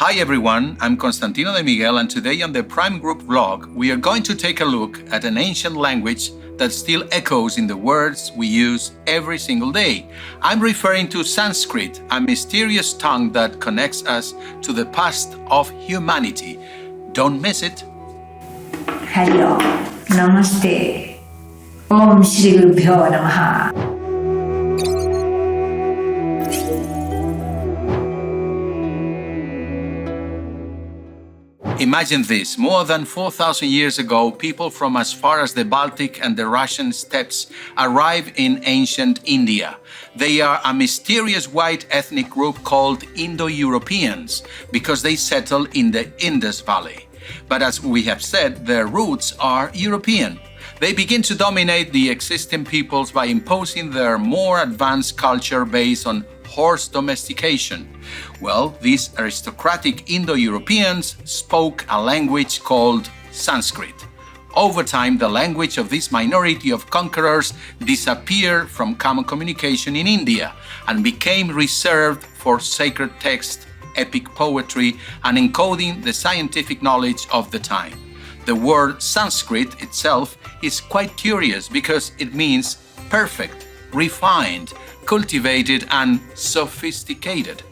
Hi everyone, I'm Constantino de Miguel, and today on the Prime Group vlog, we are going to take a look at an ancient language that still echoes in the words we use every single day. I'm referring to Sanskrit, a mysterious tongue that connects us to the past of humanity. Don't miss it. Hello, Namaste, Om Shri Gurubhyo Namaha. Imagine this, more than 4,000 years ago, people from as far as the Baltic and the Russian steppes arrived in ancient India. They are a mysterious white ethnic group called Indo-Europeans because they settled in the Indus Valley. But as we have said, their roots are European. They begin to dominate the existing peoples by imposing their more advanced culture based on horse domestication. Well, these aristocratic Indo-Europeans spoke a language called Sanskrit. Over time, the language of this minority of conquerors disappeared from common communication in India and became reserved for sacred text, epic poetry, and encoding the scientific knowledge of the time. The word Sanskrit itself is quite curious because it means perfect, refined, cultivated, and sophisticated.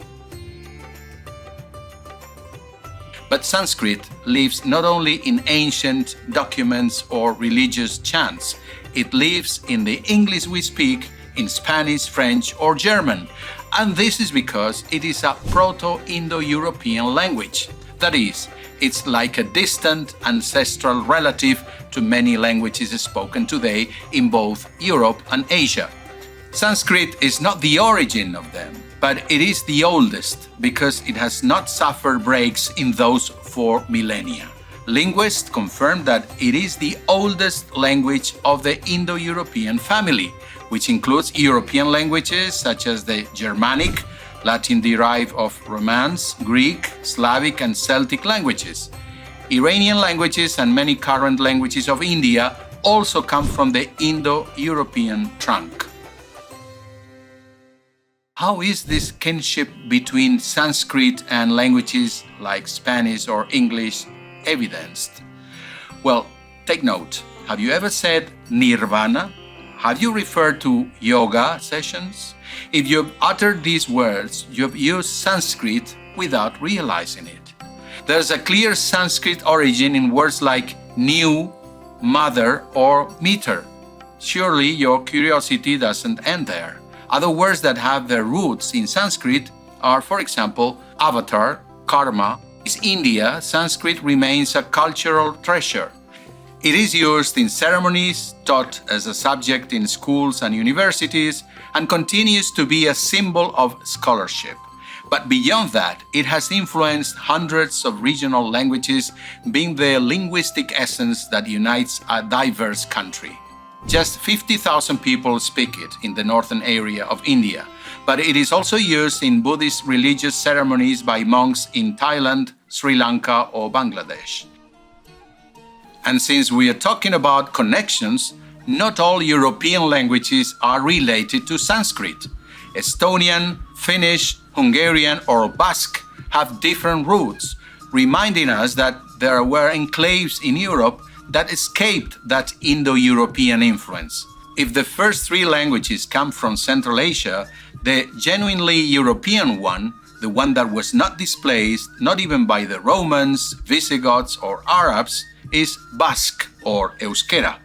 But Sanskrit lives not only in ancient documents or religious chants, it lives in the English we speak, in Spanish, French, or German. And this is because it is a Proto-Indo-European language. That is, it's like a distant ancestral relative to many languages spoken today in both Europe and Asia. Sanskrit is not the origin of them, but it is the oldest because it has not suffered breaks in those 4 millennia. Linguists confirm that it is the oldest language of the Indo-European family, which includes European languages such as the Germanic, Latin derived of Romance, Greek, Slavic, and Celtic languages. Iranian languages and many current languages of India also come from the Indo-European trunk. How is this kinship between Sanskrit and languages like Spanish or English evidenced? Well, take note. Have you ever said nirvana? Have you referred to yoga sessions? If you've uttered these words, you've used Sanskrit without realizing it. There's a clear Sanskrit origin in words like new, mother, or meter. Surely your curiosity doesn't end there. Other words that have their roots in Sanskrit are, for example, avatar, karma. In India, Sanskrit remains a cultural treasure. It is used in ceremonies, taught as a subject in schools and universities, and continues to be a symbol of scholarship. But beyond that, it has influenced hundreds of regional languages, being the linguistic essence that unites a diverse country. Just 50,000 people speak it in the northern area of India, but it is also used in Buddhist religious ceremonies by monks in Thailand, Sri Lanka, or Bangladesh. And since we are talking about connections, not all European languages are related to Sanskrit. Estonian, Finnish, Hungarian, or Basque have different roots, reminding us that there were enclaves in Europe that escaped that Indo-European influence. If the first 3 languages come from Central Asia, the genuinely European one, the one that was not displaced, not even by the Romans, Visigoths, or Arabs, is Basque or Euskera.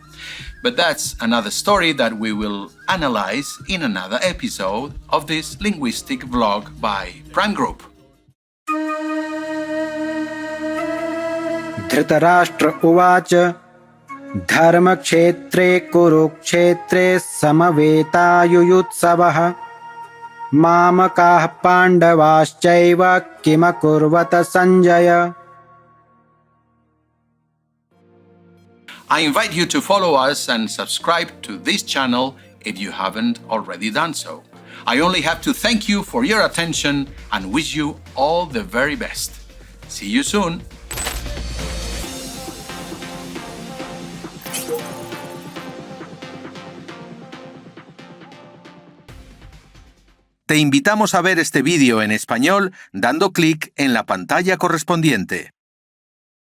But that's another story that we will analyze in another episode of this linguistic vlog by Prime Group. Dhritarashtra उवाच धर्मक्षेत्रे कुरुक्षेत्रे समवेतायुयुत्सवः मामकाः पाण्डवाश्चैव किमकुर्वत Sanjay. I invite you to follow us and subscribe to this channel if you haven't already done so. I only have to thank you for your attention and wish you all the very best. See you soon. Te invitamos a ver este vídeo en español dando clic en la pantalla correspondiente.